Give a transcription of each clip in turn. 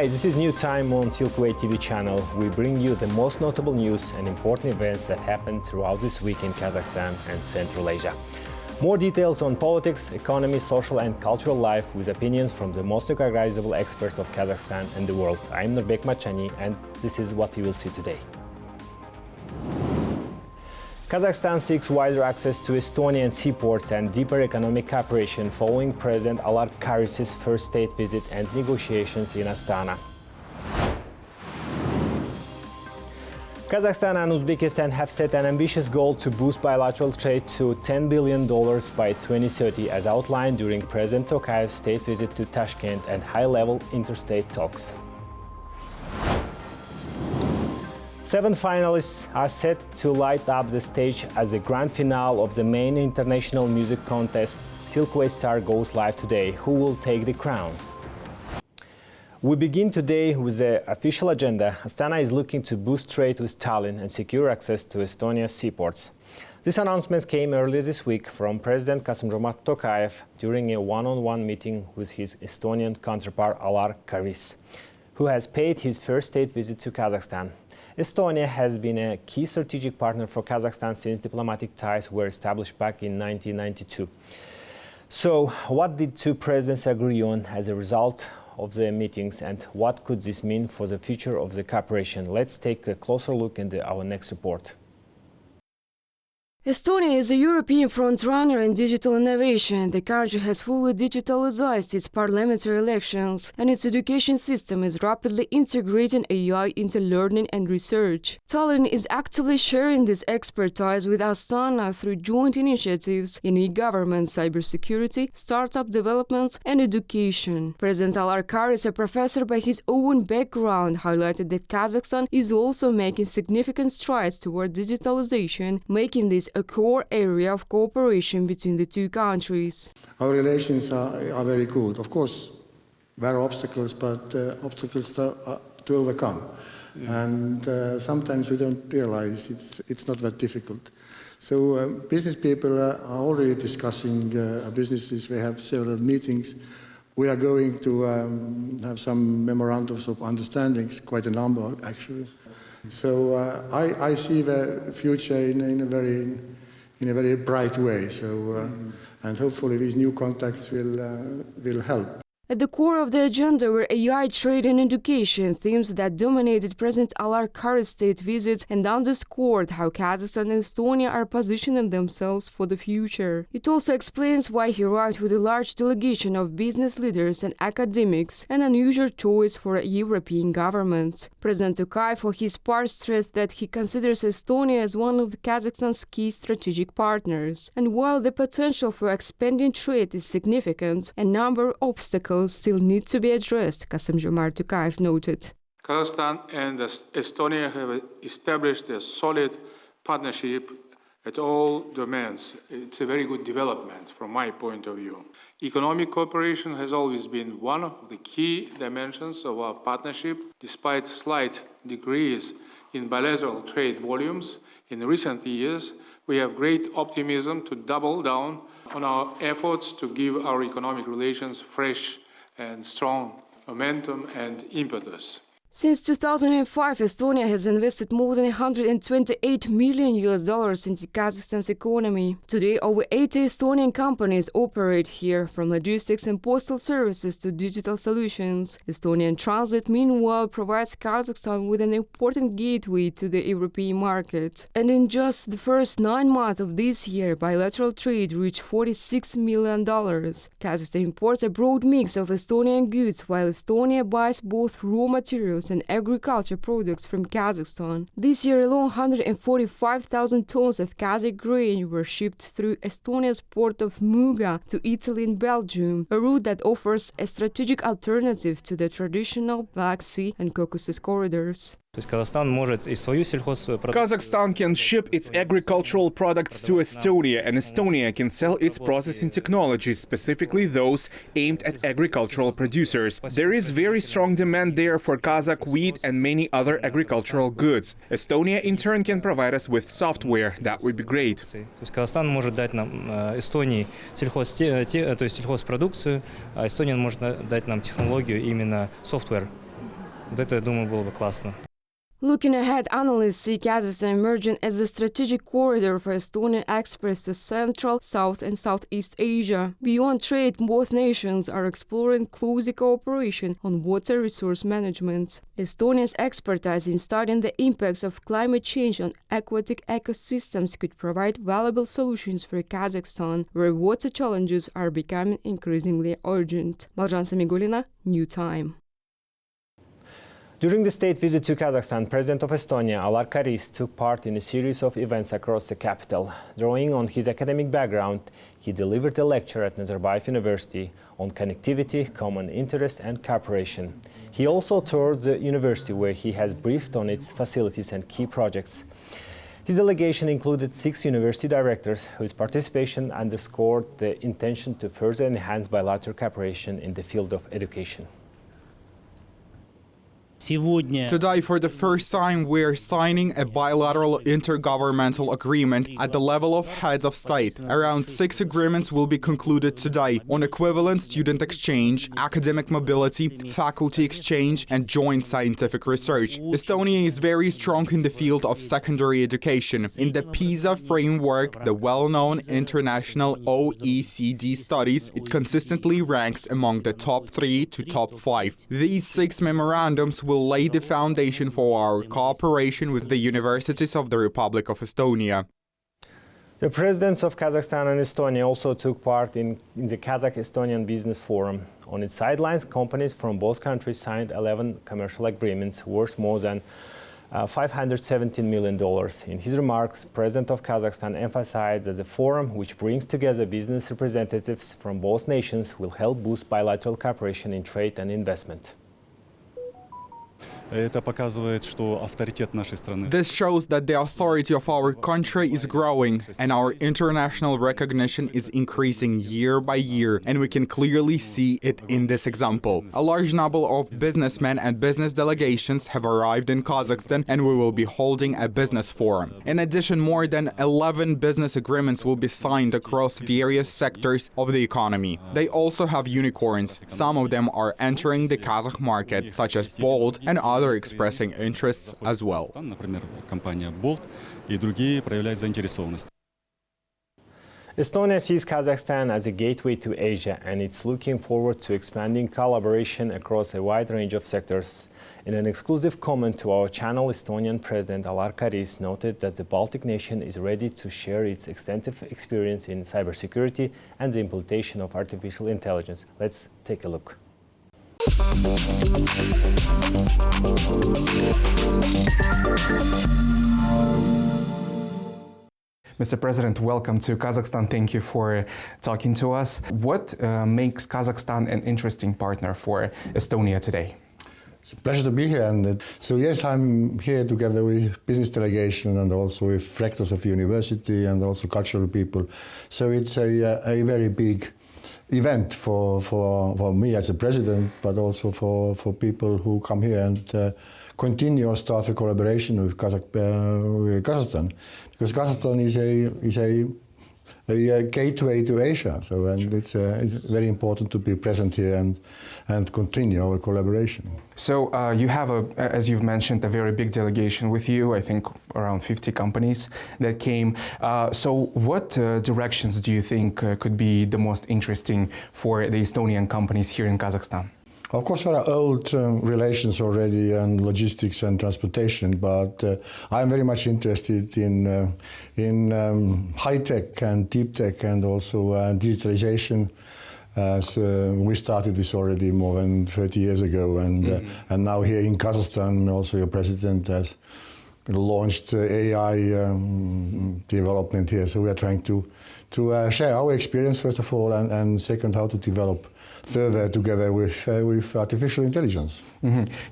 Hi, this is New Time on Silkway TV channel. We bring you the most notable news and important events that happened throughout this week in Kazakhstan and Central Asia. More details on politics, economy, social and cultural life with opinions from the most recognizable experts of Kazakhstan and the world. I'm Nurbek Machani and this is what you will see today. Kazakhstan seeks wider access to Estonian seaports and deeper economic cooperation following President Alar Karis's first state visit and negotiations in Astana. Kazakhstan and Uzbekistan have set an ambitious goal to boost bilateral trade to $10 billion by 2030, as outlined during President Tokayev's state visit to Tashkent and high-level interstate talks. 7 finalists are set to light up the stage as the grand finale of the main international music contest. Silkway Star goes live today. Who will take the crown? We begin today with the official agenda. Astana is looking to boost trade with Tallinn and secure access to Estonia's seaports. These announcements came earlier this week from President Kassym-Jomart Tokayev during a one-on-one meeting with his Estonian counterpart Alar Karis, who has paid his first state visit to Kazakhstan. Estonia has been a key strategic partner for Kazakhstan since diplomatic ties were established back in 1992. So, what did two presidents agree on as a result of the meetings, and what could this mean for the future of the cooperation? Let's take a closer look in our next report. Estonia is a European frontrunner in digital innovation. The country has fully digitalized its parliamentary elections, and its education system is rapidly integrating AI into learning and research. Tallinn is actively sharing this expertise with Astana through joint initiatives in e-government, cybersecurity, startup development, and education. President Alar Karis, a professor by his own background, highlighted that Kazakhstan is also making significant strides toward digitalization, making this a core area of cooperation between the two countries. Our relations are very good. Of course, there are obstacles, but obstacles to overcome. And sometimes we don't realize it's not that difficult. So business people are already discussing businesses. We have several meetings. We are going to have some memorandums of understandings, quite a number actually. So I see the future in a very bright way. So and hopefully these new contacts will help. At the core of the agenda were AI, trade and education, themes that dominated President Alar Karis' state visit and underscored how Kazakhstan and Estonia are positioning themselves for the future. It also explains why he arrived with a large delegation of business leaders and academics, an unusual choice for a European government. President Tokayev, for his part, stressed that he considers Estonia as one of Kazakhstan's key strategic partners. And while the potential for expanding trade is significant, a number of obstacles still need to be addressed, Kassym-Jomart Tokayev noted. Kazakhstan and Estonia have established a solid partnership at all domains. It's a very good development from my point of view. Economic cooperation has always been one of the key dimensions of our partnership. Despite slight decrease in bilateral trade volumes in recent years, we have great optimism to double down on our efforts to give our economic relations fresh and strong momentum and impetus. Since 2005, Estonia has invested more than $128 million into Kazakhstan's economy. Today, over 80 Estonian companies operate here, from logistics and postal services to digital solutions. Estonian Transit, meanwhile, provides Kazakhstan with an important gateway to the European market. And in just the first 9 months of this year, bilateral trade reached $46 million. Kazakhstan imports a broad mix of Estonian goods, while Estonia buys both raw materials and agriculture products from Kazakhstan. This year alone, 145,000 tons of Kazakh grain were shipped through Estonia's port of Muuga to Italy and Belgium, a route that offers a strategic alternative to the traditional Black Sea and Caucasus corridors. Kazakhstan can ship its agricultural products to Estonia, and Estonia can sell its processing technologies, specifically those aimed at agricultural producers. There is very strong demand there for Kazakh wheat and many other agricultural goods. Estonia, in turn, can provide us with software. That would be great. Казахстан может дать нам Эстонии сельхозпродукцию, а Эстония может дать нам технологию, именно software. Вот это, я думаю, было бы классно. Looking ahead, analysts see Kazakhstan emerging as a strategic corridor for Estonian exports to Central, South and Southeast Asia. Beyond trade, both nations are exploring closer cooperation on water resource management. Estonia's expertise in studying the impacts of climate change on aquatic ecosystems could provide valuable solutions for Kazakhstan, where water challenges are becoming increasingly urgent. Marjan Samigulina, New Time. During the state visit to Kazakhstan, President of Estonia, Alar Karis, took part in a series of events across the capital. Drawing on his academic background, he delivered a lecture at Nazarbayev University on connectivity, common interest and cooperation. He also toured the university, where he has briefed on its facilities and key projects. His delegation included 6 university directors, whose participation underscored the intention to further enhance bilateral cooperation in the field of education. Today, for the first time, we are signing a bilateral intergovernmental agreement at the level of heads of state. Around 6 agreements will be concluded today on equivalent student exchange, academic mobility, faculty exchange, and joint scientific research. Estonia is very strong in the field of secondary education. In the PISA framework, the well-known international OECD studies, it consistently ranks among the top 3 to top 5. These 6 memorandums will lay the foundation for our cooperation with the universities of the Republic of Estonia. The presidents of Kazakhstan and Estonia also took part in the Kazakh-Estonian Business Forum. On its sidelines, companies from both countries signed 11 commercial agreements worth more than $517 million. In his remarks, President of Kazakhstan emphasized that the forum, which brings together business representatives from both nations, will help boost bilateral cooperation in trade and investment. This shows that the authority of our country is growing and our international recognition is increasing year by year, and we can clearly see it in this example. A large number of businessmen and business delegations have arrived in Kazakhstan, and we will be holding a business forum. In addition, more than 11 business agreements will be signed across various sectors of the economy. They also have unicorns. Some of them are entering the Kazakh market, such as Bolt and others expressing interests as well. Estonia sees Kazakhstan as a gateway to Asia, and it's looking forward to expanding collaboration across a wide range of sectors. In an exclusive comment to our channel, Estonian President Alar Karis noted that the Baltic nation is ready to share its extensive experience in cybersecurity and the implementation of artificial intelligence. Let's take a look. Mr. President, welcome to Kazakhstan. Thank you for talking to us. What makes Kazakhstan an interesting partner for Estonia today? It's a pleasure to be here. And so yes, I'm here together with business delegation and also with rectors of university and also cultural people. So it's a very big event for me as a president, but also for people who come here and continue or start a collaboration with Kazakhstan, because Kazakhstan is a gateway to Asia. So and it's very important to be present here and continue our collaboration. So you have, as you've mentioned, a very big delegation with you, I think around 50 companies that came. So what directions do you think could be the most interesting for the Estonian companies here in Kazakhstan? Of course, there are old relations already and logistics and transportation, but I'm very much interested in high tech and deep tech and also digitalization. As we started this already more than 30 years ago, and now here in Kazakhstan, also your president has launched AI development here. So we are trying to share our experience first of all, and second, how to develop further together with artificial intelligence.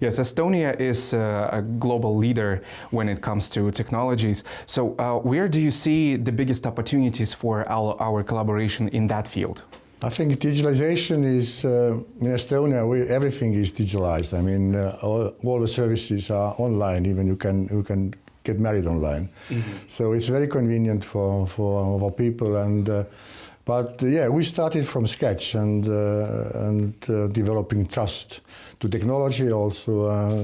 Yes, Estonia is a global leader when it comes to technologies. So where do you see the biggest opportunities for our collaboration in that field? I think digitalization is, in Estonia, everything is digitalized. I mean, all the services are online, even you can get married online. So it's very convenient for people, But yeah, we started from scratch and developing trust to technology, also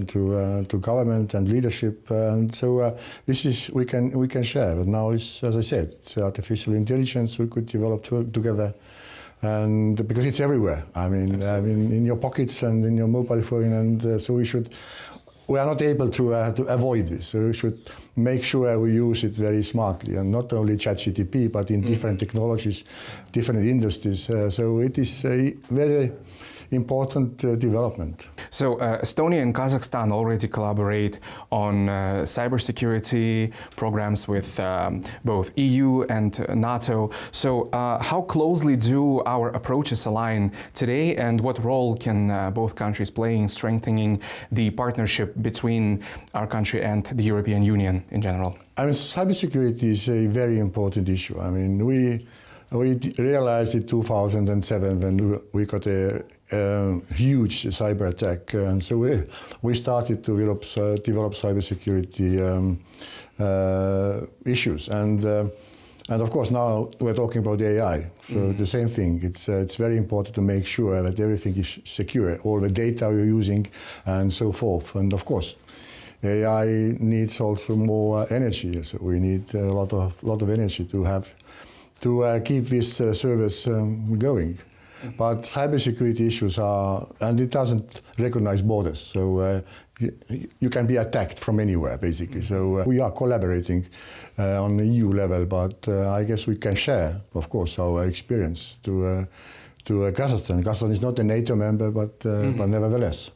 to government and leadership, and so this is we can share. But now, it's, as I said, it's artificial intelligence we could develop together, and because it's everywhere. I mean, in your pockets and in your mobile phone, and so we are not able to avoid this. So we should make sure we use it very smartly, and not only ChatGPT, but in different technologies, different industries. So it is a very important development. So Estonia and Kazakhstan already collaborate on cybersecurity programs with both EU and NATO. So how closely do our approaches align today, and what role can both countries play in strengthening the partnership between our country and the European Union in general? I mean, cybersecurity is a very important issue. I mean, we realized in 2007 when we got a huge cyber attack, and so we started to develop cybersecurity issues, and of course now we're talking about AI. So the same thing. It's very important to make sure that everything is secure, all the data you're using, and so forth. And of course, AI needs also more energy. So we need a lot of energy to keep this service going. But cybersecurity issues and it doesn't recognize borders, so you can be attacked from anywhere, basically. So we are collaborating on the EU level, but I guess we can share, of course, our experience to Kazakhstan. Kazakhstan is not a NATO member, but nevertheless,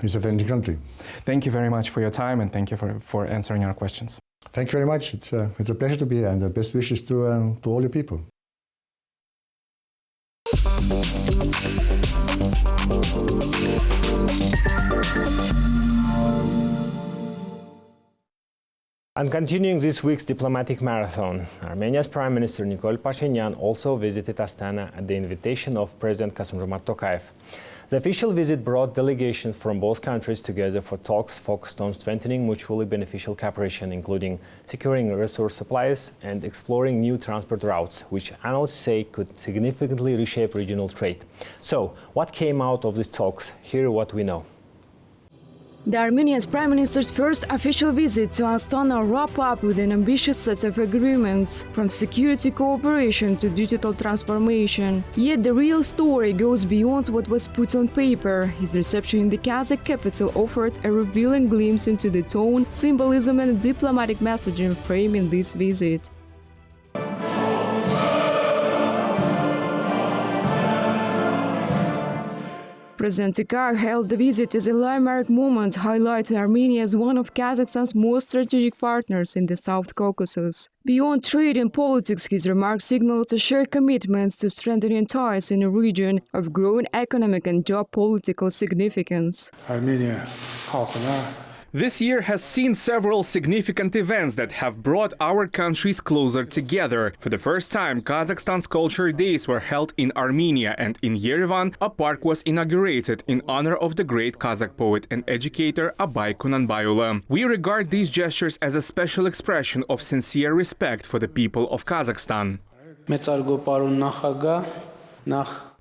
it's a friendly country. Thank you very much for your time, and thank you for answering our questions. Thank you very much. It's a pleasure to be here, and the best wishes to all your people. And continuing this week's diplomatic marathon, Armenia's Prime Minister Nikol Pashinyan also visited Astana at the invitation of President Kassym-Jomart Tokayev. The official visit brought delegations from both countries together for talks focused on strengthening mutually beneficial cooperation, including securing resource supplies and exploring new transport routes, which analysts say could significantly reshape regional trade. So, what came out of these talks? Here what we know. The Armenia's Prime Minister's first official visit to Astana wrapped up with an ambitious set of agreements, from security cooperation to digital transformation. Yet the real story goes beyond what was put on paper. His reception in the Kazakh capital offered a revealing glimpse into the tone, symbolism and diplomatic messaging framing this visit. President Tokayev hailed the visit as a landmark moment, highlighting Armenia as one of Kazakhstan's most strategic partners in the South Caucasus. Beyond trade and politics, his remarks signaled a shared commitment to strengthening ties in a region of growing economic and geopolitical significance. Armenia, This year has seen several significant events that have brought our countries closer together. For the first time, Kazakhstan's Culture Days were held in Armenia, and in Yerevan, a park was inaugurated in honor of the great Kazakh poet and educator Abay Kunanbayulu. We regard these gestures as a special expression of sincere respect for the people of Kazakhstan.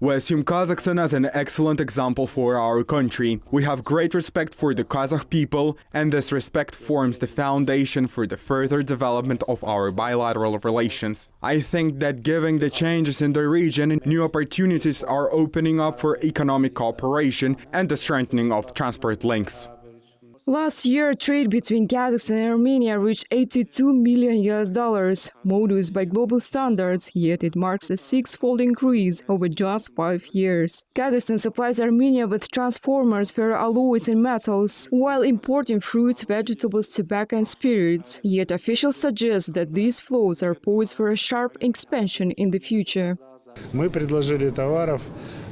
We assume Kazakhstan as an excellent example for our country. We have great respect for the Kazakh people, and this respect forms the foundation for the further development of our bilateral relations. I think that given the changes in the region, new opportunities are opening up for economic cooperation and the strengthening of transport links. Last year, trade between Kazakhstan and Armenia reached $82 million, modest by global standards, yet it marks a six-fold increase over just 5 years. Kazakhstan supplies Armenia with transformers, ferroalloys and metals, while importing fruits, vegetables, tobacco and spirits. Yet officials suggest that these flows are poised for a sharp expansion in the future. Мы предложили товаров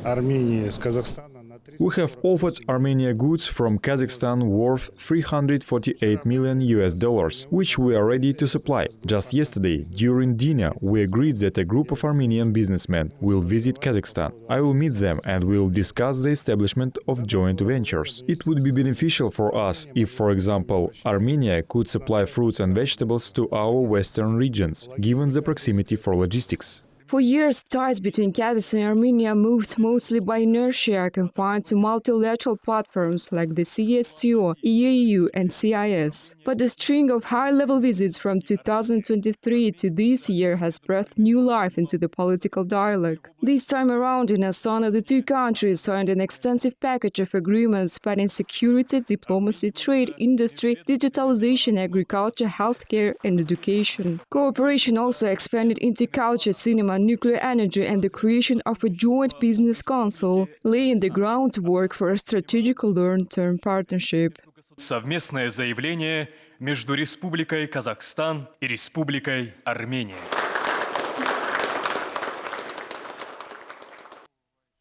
Армении с Казахстана. We have offered Armenia goods from Kazakhstan worth $348 million, which we are ready to supply. Just yesterday, during dinner, we agreed that a group of Armenian businessmen will visit Kazakhstan. I will meet them and we will discuss the establishment of joint ventures. It would be beneficial for us if, for example, Armenia could supply fruits and vegetables to our western regions, given the proximity for logistics. For years, ties between Kazakhstan and Armenia moved mostly by inertia, confined to multilateral platforms like the CSTO, EAU, and CIS. But the string of high-level visits from 2023 to this year has breathed new life into the political dialogue. This time around in Astana, the two countries signed an extensive package of agreements spanning security, diplomacy, trade, industry, digitalization, agriculture, healthcare, and education. Cooperation also expanded into culture, cinema, nuclear energy, and the creation of a joint business council, laying the groundwork for a strategic long-term partnership. Совместное заявление между Республикой Казахстан и Республикой Армения.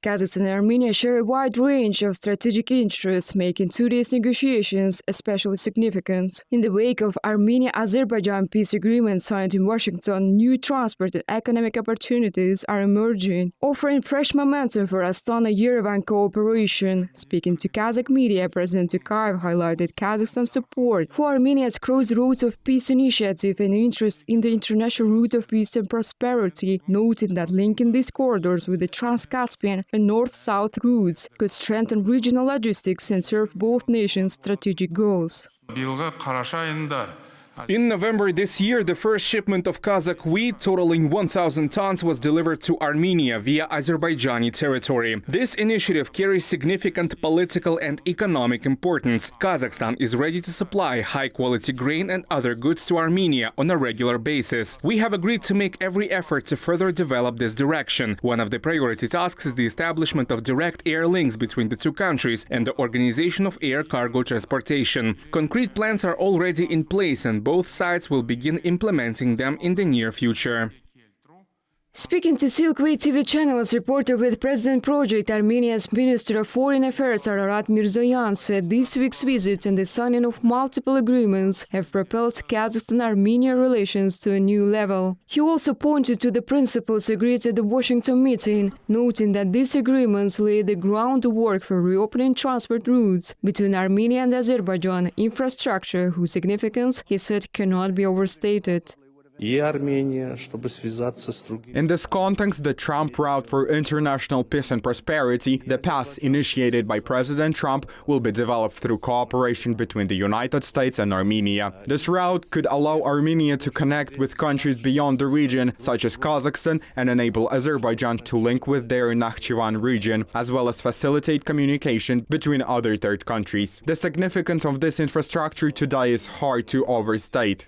Kazakhstan and Armenia share a wide range of strategic interests, making today's negotiations especially significant. In the wake of Armenia-Azerbaijan peace agreement signed in Washington, new transport and economic opportunities are emerging, offering fresh momentum for Astana-Yerevan cooperation. Speaking to Kazakh media, President Tokayev highlighted Kazakhstan's support for Armenia's Crossroads of Peace initiative and interest in the international route of peace and prosperity, noting that linking these corridors with the Trans-Caspian and North-South routes could strengthen regional logistics and serve both nations' strategic goals. In November this year, the first shipment of Kazakh wheat, totaling 1,000 tons, was delivered to Armenia via Azerbaijani territory. This initiative carries significant political and economic importance. Kazakhstan is ready to supply high-quality grain and other goods to Armenia on a regular basis. We have agreed to make every effort to further develop this direction. One of the priority tasks is the establishment of direct air links between the two countries and the organization of air cargo transportation. Concrete plans are already in place, and both sides will begin implementing them in the near future. Speaking to Silkway TV channel as reporter with President Project, Armenia's Minister of Foreign Affairs Ararat Mirzoyan said this week's visit and the signing of multiple agreements have propelled Kazakhstan-Armenia relations to a new level. He also pointed to the principles agreed at the Washington meeting, noting that these agreements lay the groundwork for reopening transport routes between Armenia and Azerbaijan, infrastructure whose significance, he said, cannot be overstated. In this context, the Trump Route for International Peace and Prosperity, the path initiated by President Trump, will be developed through cooperation between the United States and Armenia. This route could allow Armenia to connect with countries beyond the region, such as Kazakhstan, and enable Azerbaijan to link with their Nakhchivan region, as well as facilitate communication between other third countries. The significance of this infrastructure today is hard to overstate.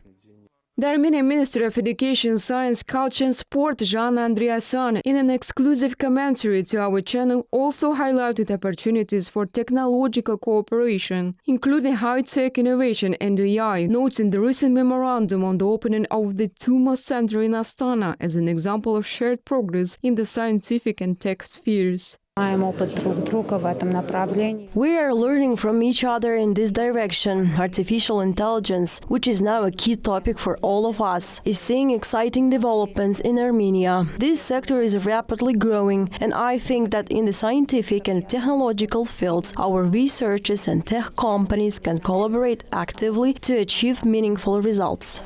The Armenian Minister of Education, Science, Culture and Sport, Zhan Andreasan, in an exclusive commentary to our channel, also highlighted opportunities for technological cooperation, including high-tech innovation and AI, noting the recent memorandum on the opening of the Tuma Center in Astana as an example of shared progress in the scientific and tech spheres. We are learning from each other in this direction. Artificial intelligence, which is now a key topic for all of us, is seeing exciting developments in Armenia. This sector is rapidly growing, and I think that in the scientific and technological fields, our researchers and tech companies can collaborate actively to achieve meaningful results.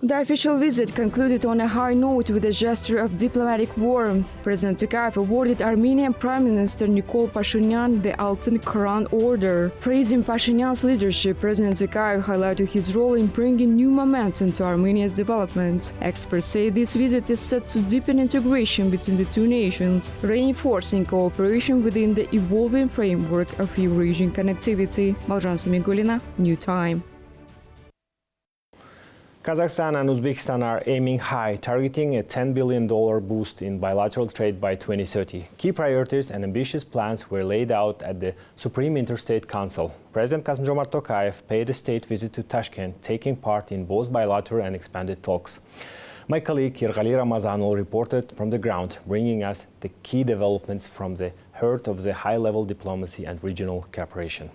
The official visit concluded on a high note with a gesture of diplomatic warmth. President Tokayev awarded Armenian Prime Minister Nikol Pashinyan the Altyn Kharan Order. Praising Pashinyan's leadership, President Tokayev highlighted his role in bringing new momentum to Armenia's development. Experts say this visit is set to deepen integration between the two nations, reinforcing cooperation within the evolving framework of Eurasian connectivity. Baljan Samigulina, New Time. Kazakhstan and Uzbekistan are aiming high, targeting a $10 billion boost in bilateral trade by 2030. Key priorities and ambitious plans were laid out at the Supreme Interstate Council. President Kassym-Jomart Tokayev paid a state visit to Tashkent, taking part in both bilateral and expanded talks. My colleague Kirgali Ramazanov reported from the ground, bringing us the key developments from the heart of the high-level diplomacy and regional cooperation.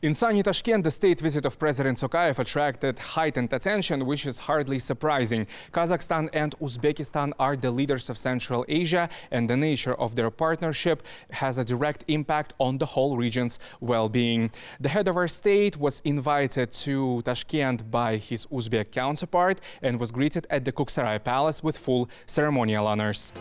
In sunny Tashkent, the state visit of President Tokayev attracted heightened attention, which is hardly surprising. Kazakhstan and Uzbekistan are the leaders of Central Asia, and the nature of their partnership has a direct impact on the whole region's well-being. The head of our state was invited to Tashkent by his Uzbek counterpart and was greeted at the Kuksaray Palace with full ceremonial honors.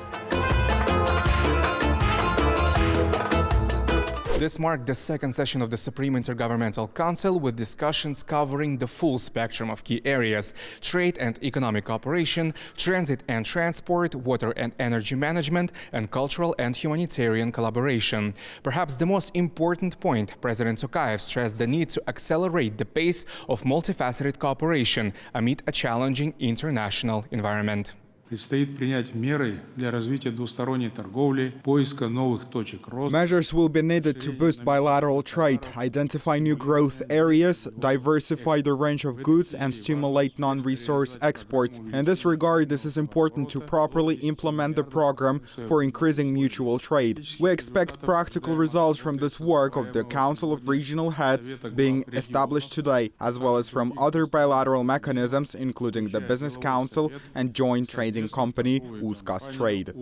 This marked the second session of the Supreme Intergovernmental Council, with discussions covering the full spectrum of key areas: trade and economic cooperation, transit and transport, water and energy management, and cultural and humanitarian collaboration. Perhaps the most important point, President Tokayev stressed the need to accelerate the pace of multifaceted cooperation amid a challenging international environment. Предстоит принять меры для развития двусторонней торговли, поиска новых точек роста. Measures will be needed to boost bilateral trade, identify new growth areas, diversify the range of goods, and stimulate non-resource exports. In this regard, this is important to properly implement the program for increasing mutual trade. We expect practical results from this work of the Council of Regional Heads being established today, as well as from other bilateral mechanisms, including the Business Council and Joint Trading Company Uzkaz Trade.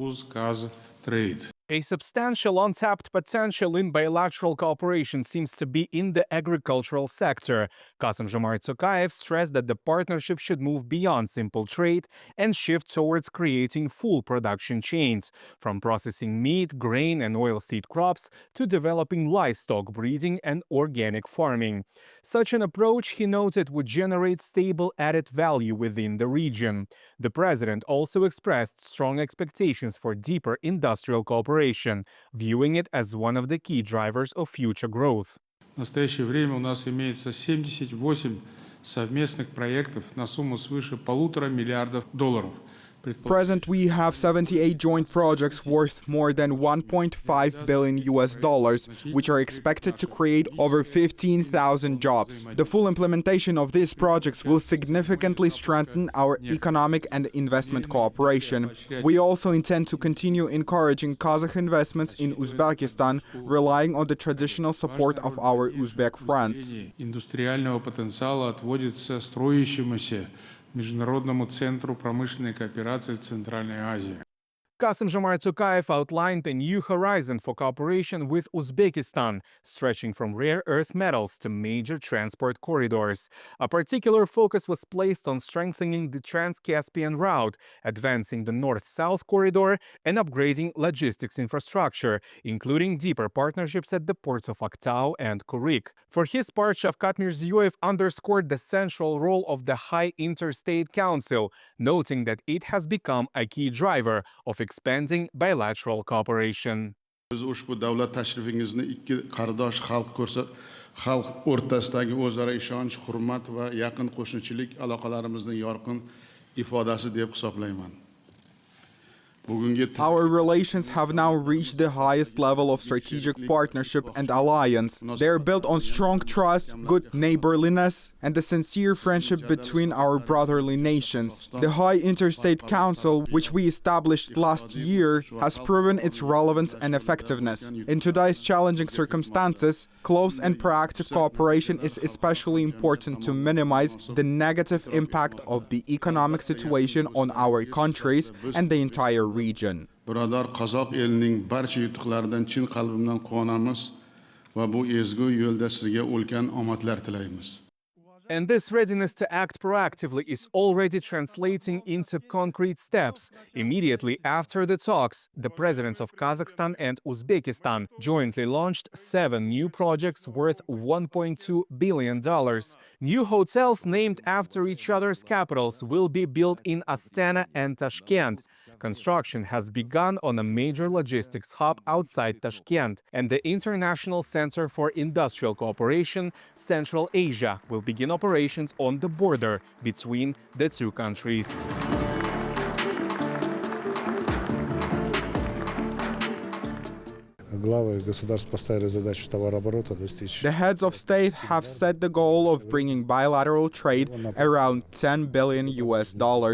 A substantial untapped potential in bilateral cooperation seems to be in the agricultural sector. Kassym-Jomart Tokayev stressed that the partnership should move beyond simple trade and shift towards creating full production chains, from processing meat, grain, and oilseed crops to developing livestock breeding and organic farming. Such an approach, he noted, would generate stable added value within the region. The president also expressed strong expectations for deeper industrial cooperation, viewing it as one of the key drivers of future growth. В настоящее время у нас имеется 78 совместных проектов на сумму свыше $1,5 миллиарда. Present, we have 78 joint projects worth more than $1.5 billion, which are expected to create over 15,000 jobs. The full implementation of these projects will significantly strengthen our economic and investment cooperation. We also intend to continue encouraging Kazakh investments in Uzbekistan, relying on the traditional support of our Uzbek friends. Индустриального потенциала отводится строящемуся Международному центру промышленной кооперации Центральной Азии. Kassym-Jomart Tokayev outlined a new horizon for cooperation with Uzbekistan, stretching from rare earth metals to major transport corridors. A particular focus was placed on strengthening the Trans-Caspian route, advancing the North-South corridor, and upgrading logistics infrastructure, including deeper partnerships at the ports of Aktau and Kuryk. For his part, Shavkat Mirziyoyev underscored the central role of the High Interstate Council, noting that it has become a key driver of expanding bilateral cooperation. Biz ushbu davlat tashrifingizni ikki qardosh xalq o'rtasidagi o'zaro ishonch, hurmat va yaqin qo'shnichilik aloqalarimizning yorqin ifodasi deb hisoblayman. Our relations have now reached the highest level of strategic partnership and alliance. They are built on strong trust, good neighborliness, and the sincere friendship between our brotherly nations. The High Interstate Council, which we established last year, has proven its relevance and effectiveness. In today's challenging circumstances, close and proactive cooperation is especially important to minimize the negative impact of the economic situation on our countries and the entire region. Birodar Qozoq elining barcha yutuqlaridan chin qalbimdan quvonamiz va bu ezgu yo'lda sizga ulkan omadlar tilaymiz. And this readiness to act proactively is already translating into concrete steps. Immediately after the talks, the presidents of Kazakhstan and Uzbekistan jointly launched 7 new projects worth $1.2 billion. New hotels named after each other's capitals will be built in Astana and Tashkent. Construction has begun on a major logistics hub outside Tashkent, and the International Center for Industrial Cooperation, Central Asia, will begin operations on the border between the two countries. главы государств поставили задачу товарооборота достичь. The heads of state have set the goal of bringing bilateral trade around $10 billion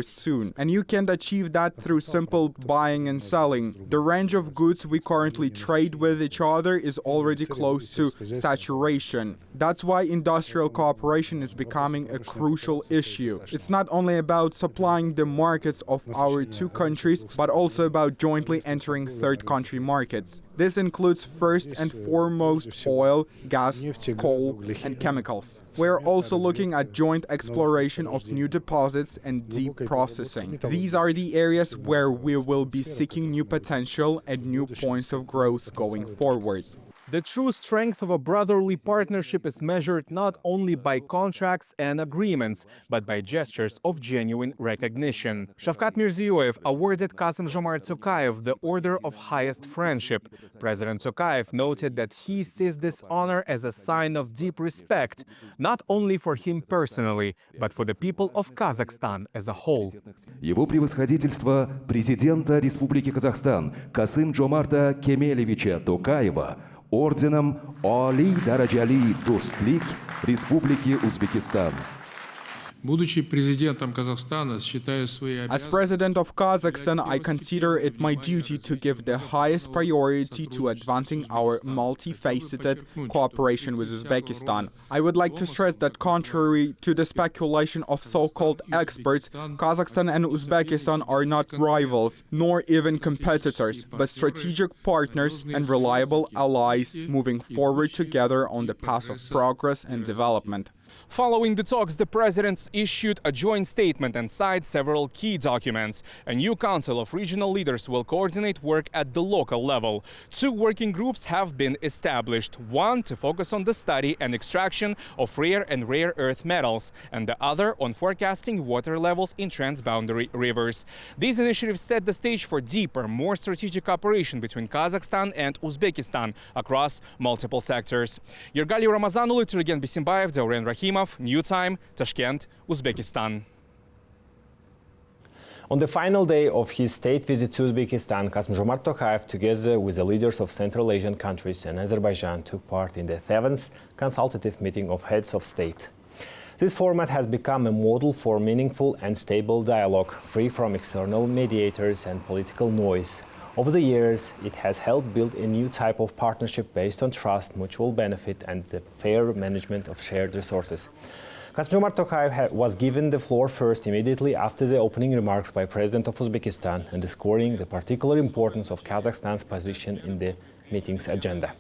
soon. And you can't achieve that through simple buying and selling. The range of goods we currently trade with each other is already close to saturation. That's why industrial cooperation is becoming a crucial issue. It's not only about supplying the markets of our two countries, but also about jointly entering third country markets. This includes first and foremost oil, gas, coal, and chemicals. We're also looking at joint exploration of new deposits and deep processing. These are the areas where we will be seeking new potential and new points of growth going forward. The true strength of a brotherly partnership is measured not only by contracts and agreements, but by gestures of genuine recognition. Shavkat Mirziyoyev awarded Kassym-Jomart Tokayev the Order of Highest Friendship. President Tokayev noted that he sees this honor as a sign of deep respect, not only for him personally, but for the people of Kazakhstan as a whole. Его превосходительство президента Республики Казахстан Касым-Жомарта Кемелевича Токаева орденом Али Дараджали Достлик Республики Узбекистан. Будучи президентом Казахстана, считаю свои обязанности. As president of Kazakhstan, I consider it my duty to give the highest priority to advancing our multifaceted cooperation with Uzbekistan. I would like to stress that contrary to the speculation of so-called experts, Kazakhstan and Uzbekistan are not rivals, nor even competitors, but strategic partners and reliable allies moving forward together on the path of progress and development. Following the talks, the presidents issued a joint statement and signed several key documents. A new council of regional leaders will coordinate work at the local level. 2 working groups have been established, one to focus on the study and extraction of rare and rare earth metals, and the other on forecasting water levels in transboundary rivers. These initiatives set the stage for deeper, more strategic cooperation between Kazakhstan and Uzbekistan across multiple sectors. Yergali Ramazanulu, Turgen Bisimbayev, Dauren Rahimov, New Time, Tashkent, Uzbekistan. On the final day of his state visit to Uzbekistan, Kassym-Jomart Tokayev, together with the leaders of Central Asian countries and Azerbaijan, took part in the 7th consultative meeting of heads of state. This format has become a model for meaningful and stable dialogue, free from external mediators and political noise. Over the years, it has helped build a new type of partnership based on trust, mutual benefit, and the fair management of shared resources. Kassym-Jomart Tokayev was given the floor first immediately after the opening remarks by President of Uzbekistan, underscoring the particular importance of Kazakhstan's position in the meeting's agenda.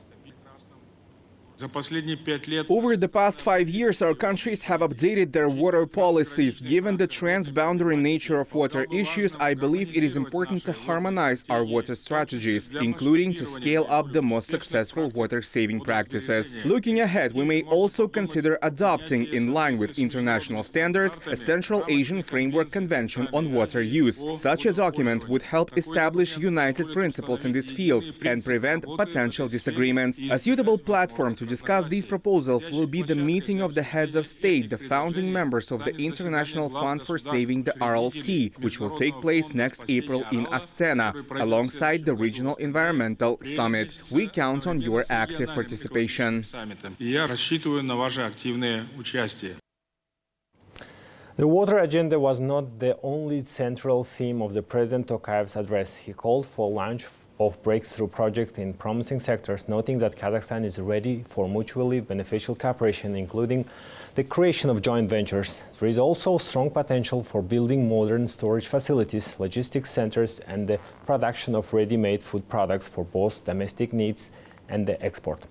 Over the past 5 years, our countries have updated their water policies. Given the transboundary nature of water issues, I believe it is important to harmonize our water strategies, including to scale up the most successful water-saving practices. Looking ahead, we may also consider adopting, in line with international standards, a Central Asian Framework Convention on Water Use. Such a document would help establish united principles in this field and prevent potential disagreements. A suitable platform to discuss these proposals will be the meeting of the heads of state, the founding members of the International Fund for Saving the RLC, which will take place next April in Astana, alongside the Regional Environmental Summit. We count on your active participation. The water agenda was not the only central theme of the President Tokayev's address. He called for launch of breakthrough projects in promising sectors, noting that Kazakhstan is ready for mutually beneficial cooperation, including the creation of joint ventures. There is also strong potential for building modern storage facilities, logistics centers, and the production of ready-made food products for both domestic needs and the export.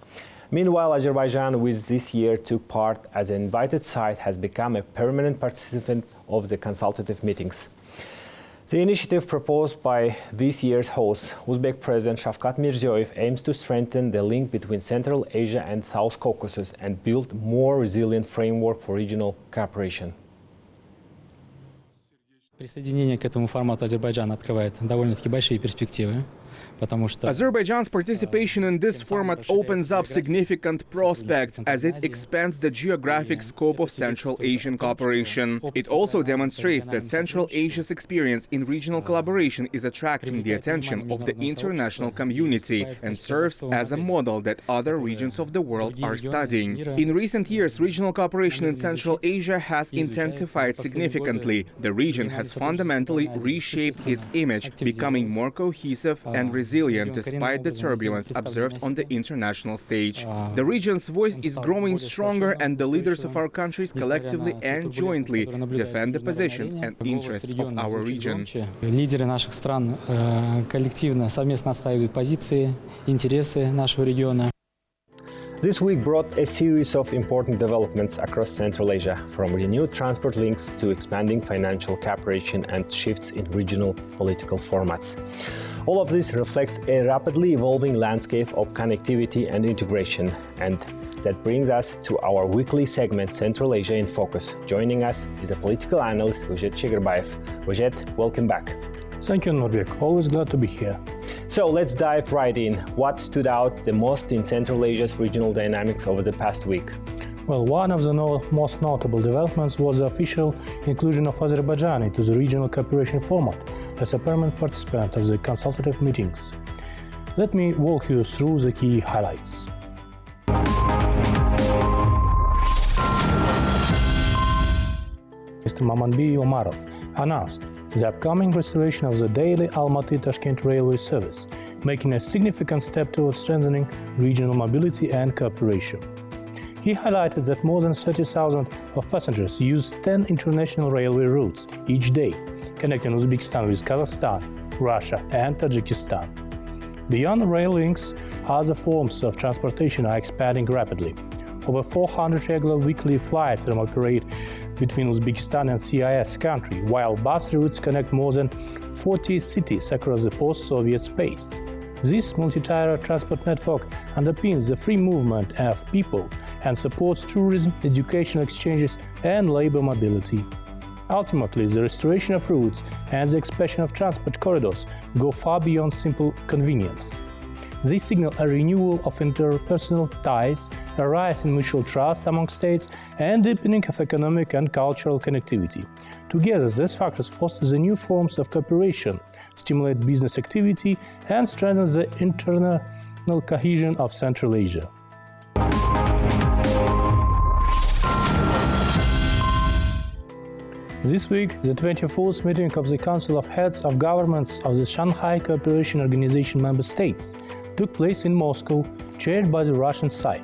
Meanwhile, Azerbaijan, which this year took part as an invited side, has become a permanent participant of the consultative meetings. The initiative proposed by this year's host, Uzbek President Shavkat Mirziyoyev, aims to strengthen the link between Central Asia and South Caucasus and build a more resilient framework for regional cooperation. Присоединение к этому формату Азербайджана открывает довольно-таки большие перспективы. Azerbaijan's participation in this format opens up significant prospects as it expands the geographic scope of Central Asian cooperation. It also demonstrates that Central Asia's experience in regional collaboration is attracting the attention of the international community and serves as a model that other regions of the world are studying. In recent years, regional cooperation in Central Asia has intensified significantly. The region has fundamentally reshaped its image, becoming more cohesive and resilient despite the turbulence observed on the international stage. The region's voice is growing stronger, and the leaders of our countries collectively and jointly defend the positions and interests of our region. Лидеры наших стран коллективно, совместно отстаивают позиции, интересы нашего региона. This week brought a series of important developments across Central Asia, from renewed transport links to expanding financial cooperation and shifts in regional political formats. All of this reflects a rapidly evolving landscape of connectivity and integration, and that brings us to our weekly segment, Central Asia in Focus. Joining us is a political analyst, Uzhet Chegirbayev. Uzhet, welcome back. Thank you, Nurbek. Always glad to be here. So let's dive right in. What stood out the most in Central Asia's regional dynamics over the past week? Well, one of the most notable developments was the official inclusion of Azerbaijan into the regional cooperation format as a permanent participant of the consultative meetings. Let me walk you through the key highlights. Mr. Mamanbey Omarov announced the upcoming restoration of the daily Almaty-Tashkent railway service, making a significant step towards strengthening regional mobility and cooperation. He highlighted that more than 30,000 of passengers use 10 international railway routes each day, connecting Uzbekistan with Kazakhstan, Russia and Tajikistan. Beyond rail links, other forms of transportation are expanding rapidly. Over 400 regular weekly flights operate between Uzbekistan and CIS country, while bus routes connect more than 40 cities across the post-Soviet space. This multi-tier transport network underpins the free movement of people and supports tourism, educational exchanges, and labor mobility. Ultimately, the restoration of routes and the expansion of transport corridors go far beyond simple convenience. They signal a renewal of interpersonal ties, a rise in mutual trust among states, and deepening of economic and cultural connectivity. Together, these factors foster the new forms of cooperation, stimulate business activity, and strengthen the internal cohesion of Central Asia. This week, the 24th meeting of the Council of Heads of Governments of the Shanghai Cooperation Organization member states took place in Moscow, chaired by the Russian side.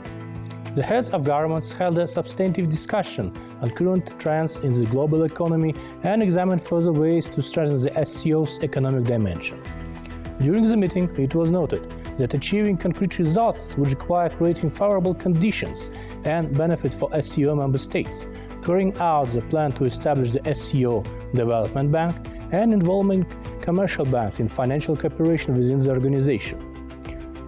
The heads of governments held a substantive discussion on current trends in the global economy and examined further ways to strengthen the SCO's economic dimension. During the meeting, it was noted that achieving concrete results would require creating favorable conditions and benefits for SCO member states, carrying out the plan to establish the SCO Development Bank, and involving commercial banks in financial cooperation within the organization.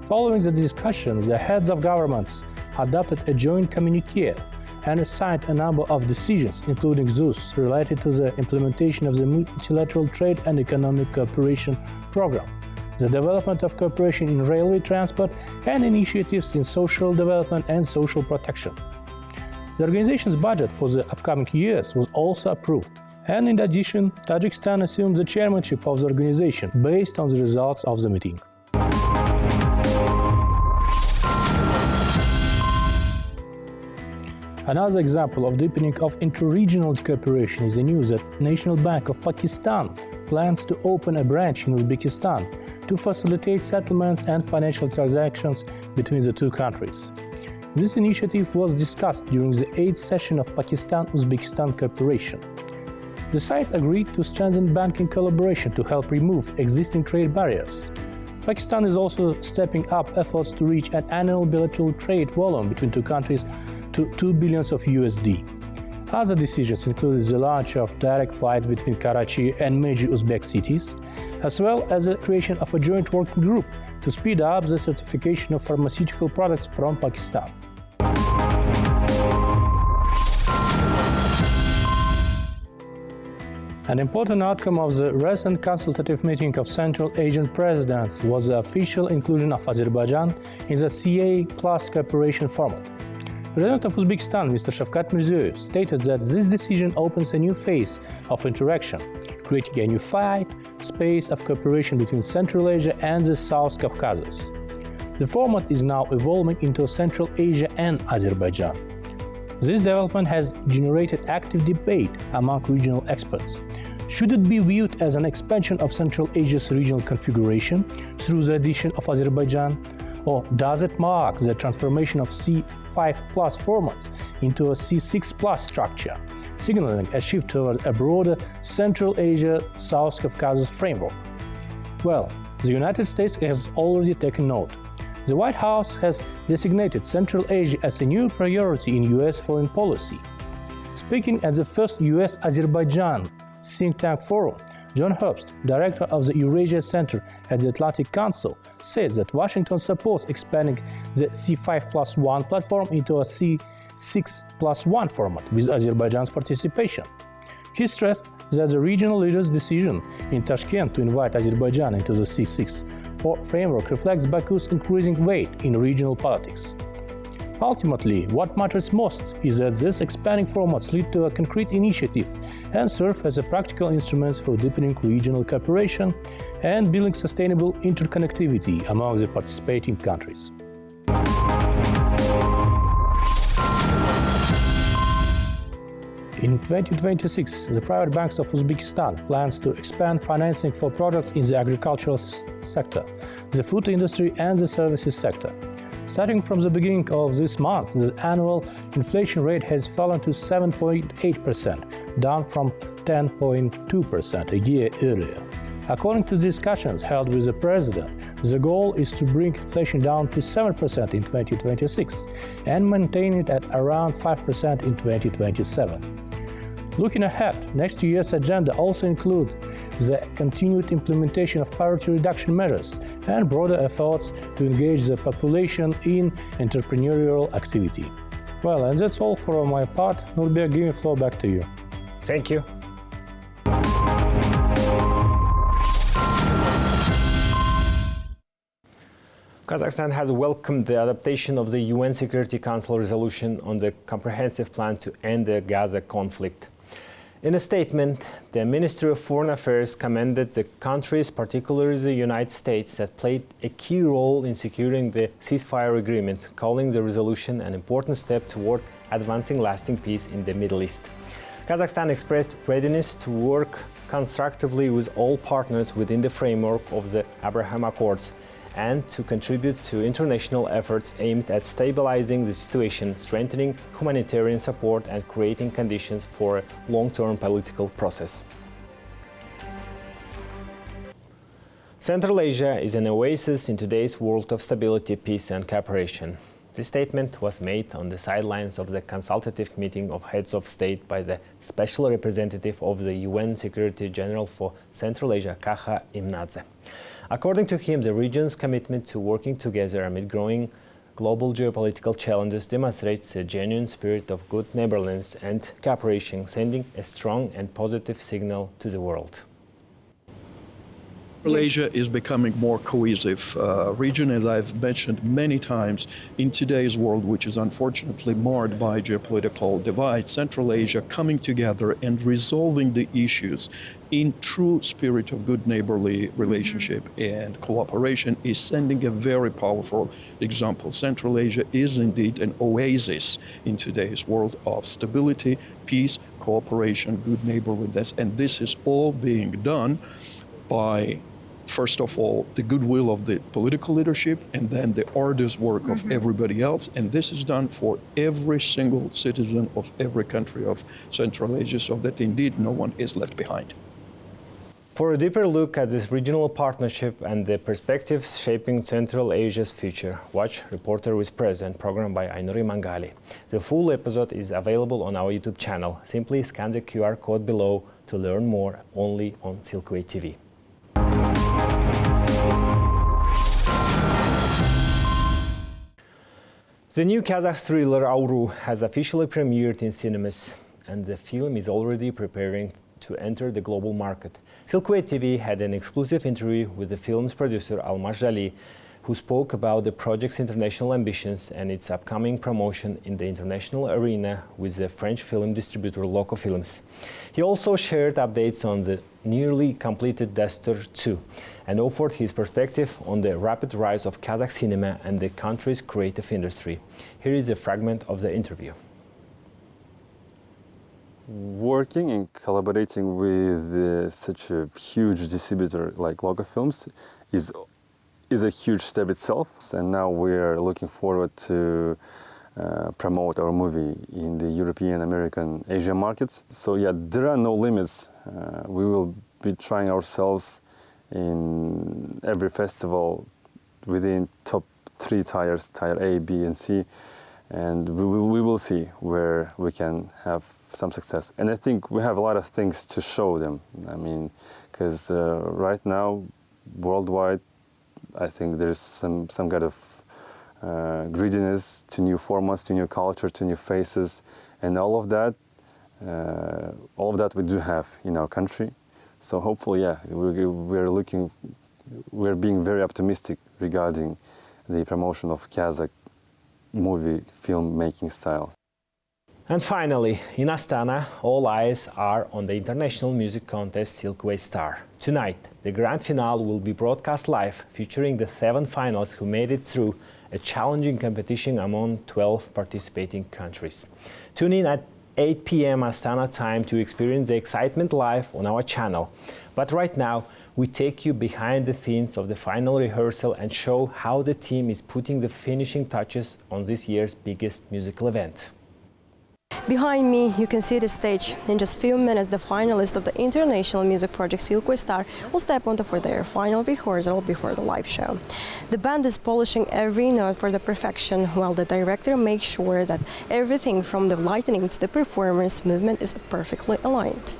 Following the discussion, the heads of governments adopted a joint communiqué and assigned a number of decisions, including those related to the implementation of the multilateral trade and economic cooperation program, the development of cooperation in railway transport, and initiatives in social development and social protection. The organization's budget for the upcoming years was also approved. And in addition, Tajikistan assumed the chairmanship of the organization based on the results of the meeting. Another example of deepening of inter-regional cooperation is the news that National Bank of Pakistan plans to open a branch in Uzbekistan to facilitate settlements and financial transactions between the two countries. This initiative was discussed during the 8th session of Pakistan-Uzbekistan cooperation. The sides agreed to strengthen banking collaboration to help remove existing trade barriers. Pakistan is also stepping up efforts to reach an annual bilateral trade volume between two countries to $2 billion of USD. Other decisions included the launch of direct flights between Karachi and major Uzbek cities, as well as the creation of a joint working group to speed up the certification of pharmaceutical products from Pakistan. An important outcome of the recent consultative meeting of Central Asian presidents was the official inclusion of Azerbaijan in the CA Plus cooperation format. President of Uzbekistan, Mr. Shavkat Mirziyoyev, stated that this decision opens a new phase of interaction, creating a unified space of cooperation between Central Asia and the South Caucasus. The format is now evolving into Central Asia and Azerbaijan. This development has generated active debate among regional experts. Should it be viewed as an expansion of Central Asia's regional configuration through the addition of Azerbaijan, or does it mark the transformation of C5 plus formats into a C6 plus structure, signaling a shift toward a broader Central Asia-South Caucasus framework? Well, the United States has already taken note. The White House has designated Central Asia as a new priority in U.S. foreign policy. Speaking at the first U.S.-Azerbaijan think tank forum, John Herbst, director of the Eurasia Center at the Atlantic Council, said that Washington supports expanding the C5+1 platform into a C6+1 format with Azerbaijan's participation. He stressed that the regional leaders' decision in Tashkent to invite Azerbaijan into the C6 framework reflects Baku's increasing weight in regional politics. Ultimately, what matters most is that these expanding formats lead to a concrete initiative and serve as a practical instruments for deepening regional cooperation and building sustainable interconnectivity among the participating countries. In 2026, the private banks of Uzbekistan plans to expand financing for products in the agricultural sector, the food industry and the services sector. Starting from the beginning of this month, the annual inflation rate has fallen to 7.8%, down from 10.2% a year earlier. According to discussions held with the president, the goal is to bring inflation down to 7% in 2026 and maintain it at around 5% in 2027. Looking ahead, next year's agenda also includes the continued implementation of poverty reduction measures and broader efforts to engage the population in entrepreneurial activity. Well, and that's all for my part. Nurbek, giving the floor back to you. Thank you. Kazakhstan has welcomed the adoption of the UN Security Council resolution on the comprehensive plan to end the Gaza conflict. In a statement, the Ministry of Foreign Affairs commended the countries, particularly the United States, that played a key role in securing the ceasefire agreement, calling the resolution an important step toward advancing lasting peace in the Middle East. Kazakhstan expressed readiness to work constructively with all partners within the framework of the Abraham Accords and to contribute to international efforts aimed at stabilizing the situation, strengthening humanitarian support and creating conditions for a long-term political process. Central Asia is an oasis in today's world of stability, peace and cooperation. This statement was made on the sidelines of the consultative meeting of heads of state by the Special Representative of the UN Secretary General for Central Asia, Kaha Imnadze. According to him, the region's commitment to working together amid growing global geopolitical challenges demonstrates a genuine spirit of good neighborliness and cooperation, sending a strong and positive signal to the world. Asia is becoming more cohesive region, as I've mentioned many times in today's world, which is unfortunately marred by geopolitical divide. Central Asia coming together and resolving the issues in true spirit of good neighborly relationship and cooperation is sending a very powerful example. Central Asia is indeed an oasis in today's world of stability, peace, cooperation, good neighborliness, and this is all being done by, first of all, the goodwill of the political leadership, and then the arduous work of everybody else. And this is done for every single citizen of every country of Central Asia, so that indeed no one is left behind. For a deeper look at this regional partnership and the perspectives shaping Central Asia's future, watch Reporter with President program by Ainuri Mangali. The full episode is available on our YouTube channel. Simply scan the QR code below to learn more only on Silkway TV. The new Kazakh thriller Auru has officially premiered in cinemas, and the film is already preparing to enter the global market. Silkway TV had an exclusive interview with the film's producer Almas Jali, who spoke about the project's international ambitions and its upcoming promotion in the international arena with the French film distributor Loco Films. He also shared updates on the nearly completed Destor 2 and offered his perspective on the rapid rise of Kazakh cinema and the country's creative industry. Here is a fragment of the interview. Working and collaborating with such a huge distributor like Loco Films is a huge step itself, and now we're looking forward to promote our movie in the European, American, Asian markets. So yeah, there are no limits. We will be trying ourselves in every festival within top 3 tiers, tier A, B, and C, and we will see where we can have some success. And I think we have a lot of things to show them. I mean, because right now, worldwide, I think there's some kind of greediness to new formats, to new culture, to new faces, and all of that we do have in our country. So hopefully, yeah, we're being very optimistic regarding the promotion of Kazakh movie filmmaking style. And finally, in Astana, all eyes are on the international music contest Silkway Star. Tonight, the grand finale will be broadcast live, featuring the 7 finalists who made it through a challenging competition among 12 participating countries. Tune in at 8 p.m. Astana time to experience the excitement live on our channel. But right now, we take you behind the scenes of the final rehearsal and show how the team is putting the finishing touches on this year's biggest musical event. Behind me, you can see the stage. In just a few minutes, the finalists of the international music project Silkway Star will step onto for their final rehearsal before the live show. The band is polishing every note for the perfection, while the director makes sure that everything from the lighting to the performance movement is perfectly aligned.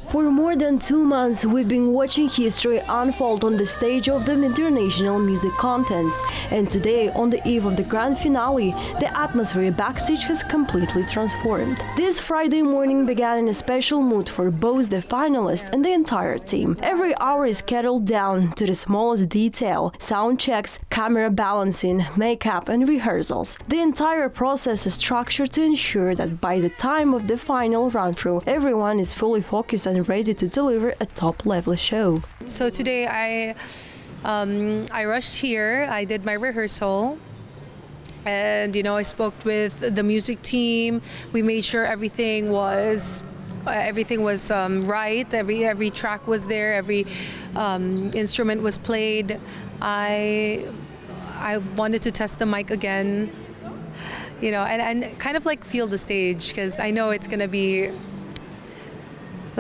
For more than 2 months, we've been watching history unfold on the stage of the international music contest. And today, on the eve of the grand finale, the atmosphere backstage has completely transformed. This Friday morning began in a special mood for both the finalists and the entire team. Every hour is scheduled down to the smallest detail: sound checks, camera balancing, makeup and rehearsals. The entire process is structured to ensure that by the time of the final run-through, everyone is fully focused and ready to deliver a top-level show. So today I rushed here, I did my rehearsal, and I spoke with the music team. We made sure everything was right, every track was there, every instrument was played. I wanted to test the mic again, and kind of like feel the stage, because I know it's gonna be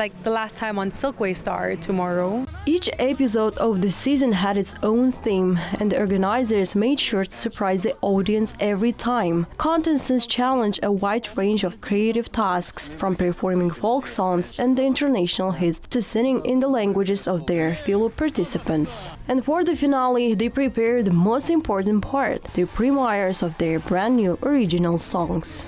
like the last time on Silkway Star tomorrow. Each episode of the season had its own theme, and the organizers made sure to surprise the audience every time. Contestants challenged a wide range of creative tasks, from performing folk songs and the international hits to singing in the languages of their fellow participants. And for the finale, they prepared the most important part, the premieres of their brand new original songs.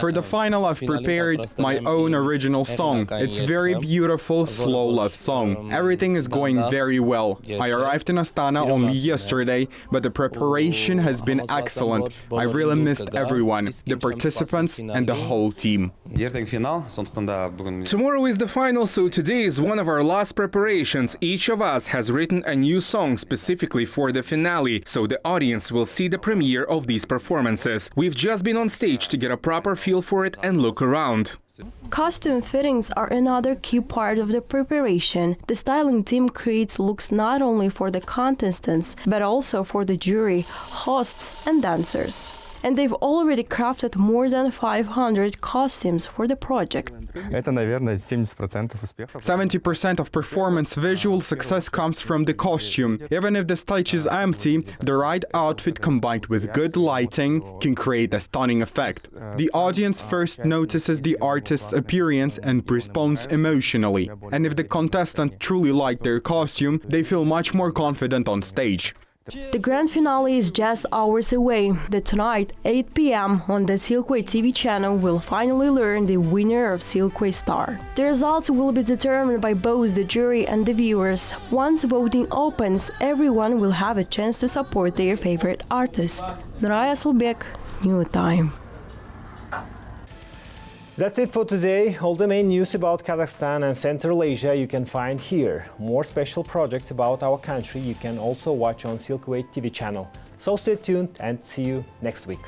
For the final, I've prepared my own original song. It's a very beautiful, slow love song. Everything is going very well. I arrived in Astana only yesterday, but the preparation has been excellent. I really missed everyone, the participants and the whole team. Tomorrow is the final, so today is one of our last preparations. Each of us has written a new song specifically for the finale, so the audience will see the premiere of these performances. We've just been on stage to get a proper feel for it and look around. Costume fittings are another key part of the preparation. The styling team creates looks not only for the contestants, but also for the jury, hosts and dancers. And they've already crafted more than 500 costumes for the project. 70% of performance visual success comes from the costume. Even if the stage is empty, the right outfit combined with good lighting can create a stunning effect. The audience first notices the artist's appearance and responds emotionally. And if the contestant truly liked their costume, they feel much more confident on stage. The grand finale is just hours away. That tonight, 8 p.m. on the Silkway TV channel, we'll finally learn the winner of Silkway Star. The results will be determined by both the jury and the viewers. Once voting opens, everyone will have a chance to support their favorite artist. Nuray Asılbek, New Time. That's it for today. All the main news about Kazakhstan and Central Asia you can find here. More special projects about our country you can also watch on Silkway TV channel. So stay tuned and see you next week.